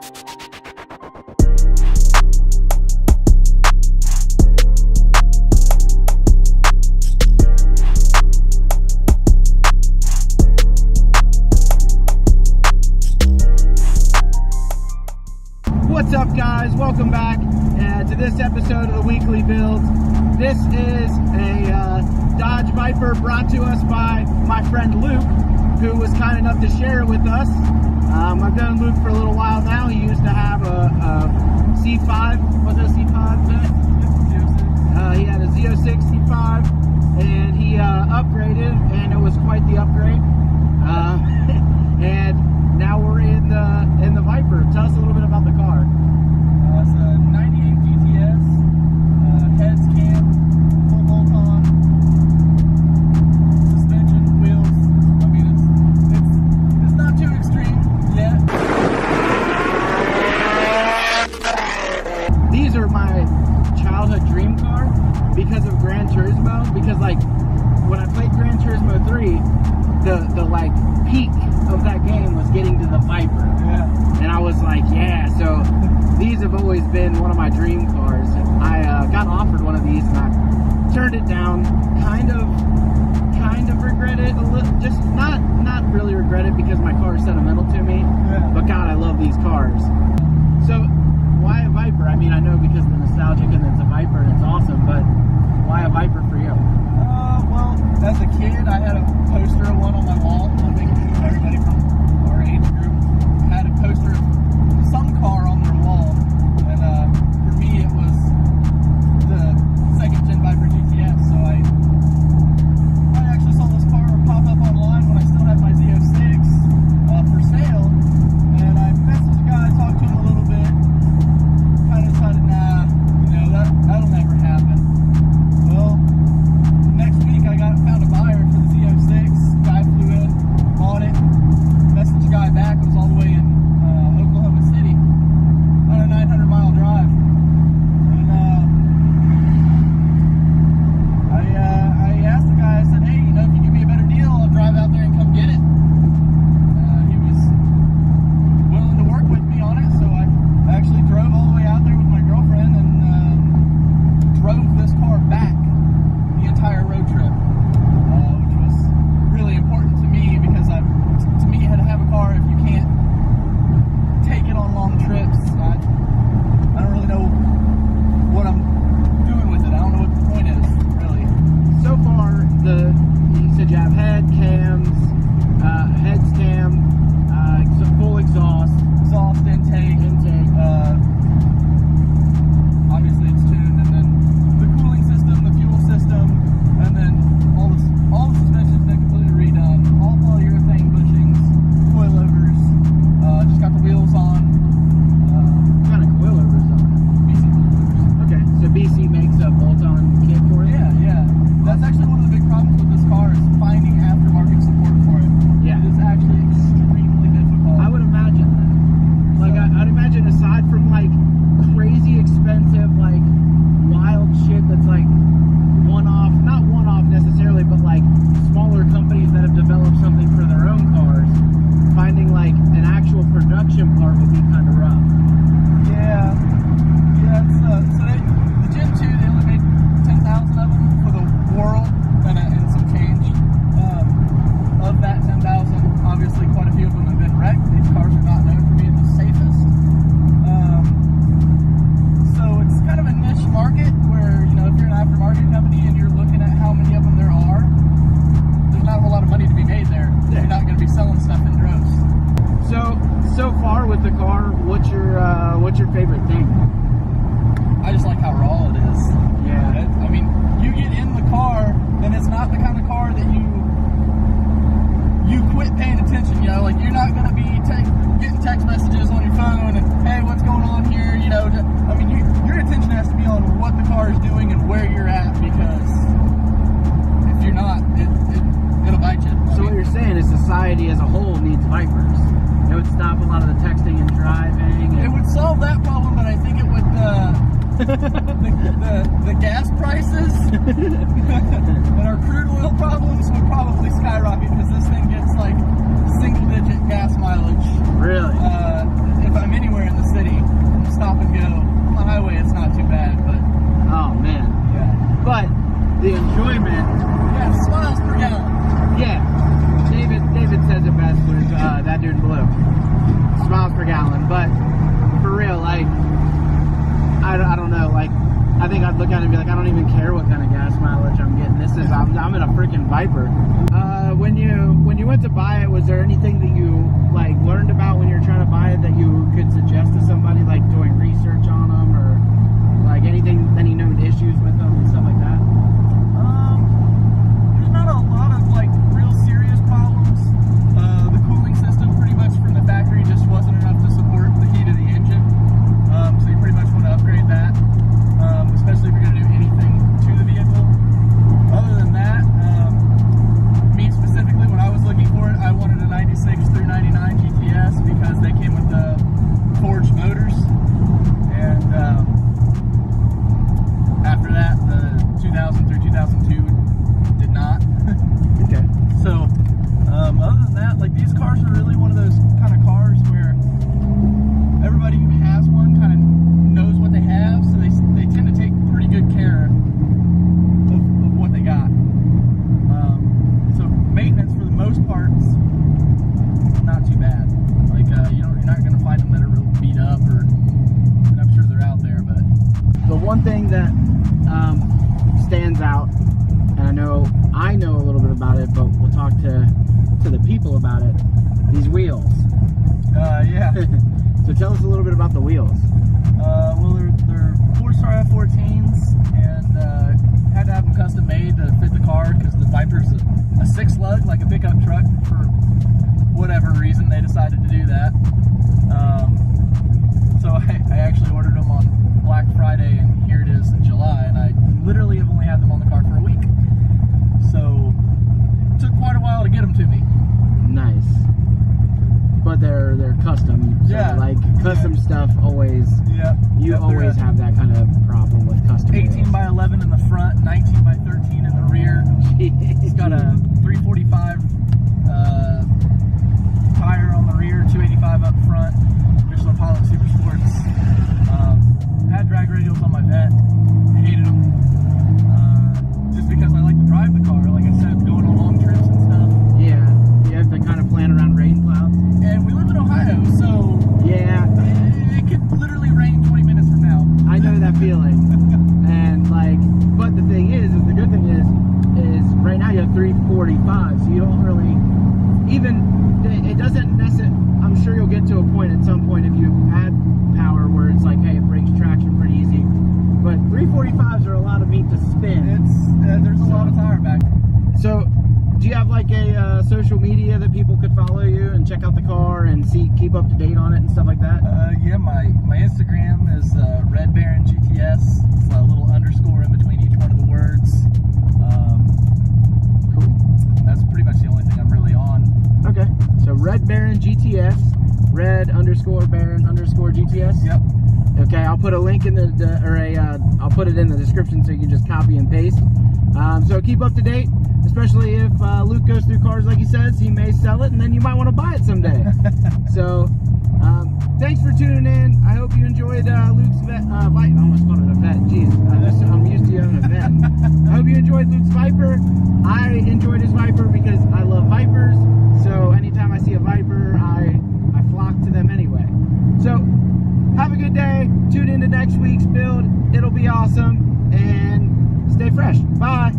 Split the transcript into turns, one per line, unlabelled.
What's up, guys? Welcome back to this episode of the Weekly Builds. This is a Dodge Viper brought to us by my friend Luke, who was kind enough to share it with us. I've known Luke for a little while now. He used to have a C5. Was it a C5? He had a Z06 C5, and he upgraded, and it was quite the upgrade. And now we're in the Viper. Tell us a little bit about the car.
It's a 98 GTS, heads cam, full bolt-on, suspension, wheels. I mean, it's not too extreme yet.
These are my childhood dream car because of Gran Turismo. Because like when I played Gran Turismo 3, the like peak of that game was getting to the Viper.
Yeah.
And I was like, yeah. So these have always been one of my dream cars. I got offered one of these and I turned it down. Kind of regret it a little. Just not really regret it because my car is sentimental to me.
Yeah.
But God, I love these cars. So why a Viper? I mean, I know because the nostalgic and it's a Viper and it's awesome, but why a Viper for you?
Well, as a kid, I had a poster of one on my wall. I think everybody from our age group had a poster of some car on their wall. And for me, it was the second-gen Viper GTS. So I actually saw this car pop up online when I still had my Z06 for sale. And I messaged the guy, talked to him a little bit, kind of decided, nah, that'll never happen. Well, next week I found a buyer for the Z06. Guy flew in, bought it, messaged the guy back. It was all the way in Oklahoma City on a 900-mile drive. And I asked the guy, I said, hey, if you give me a better deal, I'll drive out there and come get it. He was willing to work with me on it, so I actually drove all the way out there with my girlfriend and drove this car back the entire road trip, which was really important to me because to me, you had to have a car if you can't take it on long trips. I don't really know what I'm doing with it. I don't know what the point is, really.
So far, you said you have head cams, heads cam, full exhaust
Intake. Obviously it's tuned, and then the cooling system, the fuel system, and then all the suspension's been completely redone. All polyurethane bushings, coilovers. Just got the wheels on.
What kind of coilovers on it?
BC coilovers.
Okay, so BC makes a bolt-on kit for it?
Yeah. That's actually one of the big problems with this car is finding aftermarket support for it.
Yeah.
It is actually extremely difficult.
I would imagine that. Like, I'd imagine aside from like crazy expensive, like wild shit that's like not one-off necessarily, but like smaller companies that have developed something for their own cars, finding like an actual production part would be kind of rough.
Yeah. It's, so the Gen 2, they only made 10,000 of them for the world and some change. Of that 10,000, obviously quite a few of them have been wrecked. These cars are not known for being the safest. So it's kind of a niche market where, if you're an aftermarket company and you're looking at how many of them there are, there's not a whole lot of money to be made there.
Yeah.
You're not going to be selling stuff in droves.
So far with the car, what's your favorite thing?
I just like how raw it is.
Yeah.
I mean, you get in the car, and it's not the kind of car that you quit paying attention. Like you're not going to be getting text messages on your phone and, hey, what's going on here? I mean, your attention has to be on what the car is doing and where you're at, because if you're not, it'll bite you.
So what you're saying is society as a whole needs Vipers. It would stop a lot of the texting and driving.
It would solve that problem, but I think it would the gas prices and our crude oil problems would probably skyrocket, because this thing gets like single-digit gas mileage.
Really?
If if I'm anywhere in the city, stop and go. On the highway, it's not too bad, but
Oh man.
yeah.
But the enjoyment,
Yeah, smiles per gallon.
yeah. David says it best with that dude in blue. Smiles per gallon. But for real, like, I don't know, like, I think I'd look at it and be like, I don't even care what kind of gas mileage I'm getting. I'm in a freaking Viper. When you went to buy it, was there anything that you like learned about when you were trying to buy it that you could suggest to somebody, like doing research on them, or like any known issues with them and stuff like that?
There's not a lot of like real serious problems. The cooling system pretty much from the factory just wasn't enough to support the heat of the engine. So you pretty much want to upgrade that, especially if you're going to do anything to the vehicle. Other than that, me specifically, when I was looking for it, I wanted a 96 through 99 GTS because they came with the forged motors. And after that, the 2000 through 2002 did not.
Okay.
So, other than that, like, these cars are really one of those kind of cars where everybody who has one kind of knows what they have, so they tend to take pretty good care of what they got. So maintenance for the most part is not too bad. Like, you're not going to find them that are real beat up, and I'm sure they're out there, but
The one thing that stands out, and I know a little bit about it, but we'll talk to the people about it. These wheels.
yeah.
So tell us a little bit about the wheels.
Well, they're 4-star F14s, and had to have them custom made to fit the car because the Viper's a 6-lug, like a pickup truck. For whatever reason, they decided to do that. So I actually ordered them on Black Friday, and here it is in July, and I literally have only had them on the car for a week. So it took quite a while to get them to me.
Nice. But they're custom. So
Yeah.
like custom stuff always.
Yeah.
You always have that kind of problem with custom
18
wheels.
by 11 in the front, 19 by 13 in the rear. It's got a 345 tire on the rear, 285 up front. Michelin Pilot Super Sports. Had drag radials on my vet. Hated them. Just because I like to drive the car. Like I said, going on long trips and stuff.
Yeah, you have to kind of plan around rain clouds.
And we live in Ohio, so
Yeah,
it could literally rain 20 minutes from now.
I know that feeling. And like, but the thing is the good thing is right now you have 345, so you don't really it doesn't necessarily. I'm sure you'll get to a point at some point if you had power where it's like, hey, it brings traction pretty easy. But 345s are a lot of meat to spin.
There's a lot of tire back.
So, do you have like a social media that people could follow you and check out the car and keep up to date on it and stuff like that?
Yeah, my Instagram is Red Baron GTS. It's a little underscore in between each one of the words.
Cool.
That's pretty much the only thing I'm really on.
Okay. So Red Baron GTS, Red_Baron_GTS.
Yep.
Okay, I'll put a link in I'll put it in the description so you can just copy and paste. So keep up to date, especially if Luke goes through cars like he says, he may sell it and then you might want to buy it someday. So thanks for tuning in. I hope you enjoyed Luke's Viper. I almost called it a vet. Jeez, I'm used to you having a vet. I hope you enjoyed Luke's Viper. I enjoyed his Viper because I love Vipers. So anytime I see a Viper, I flock to them anyway. So have a good day. Tune into next week's build. It'll be awesome. And stay fresh. Bye.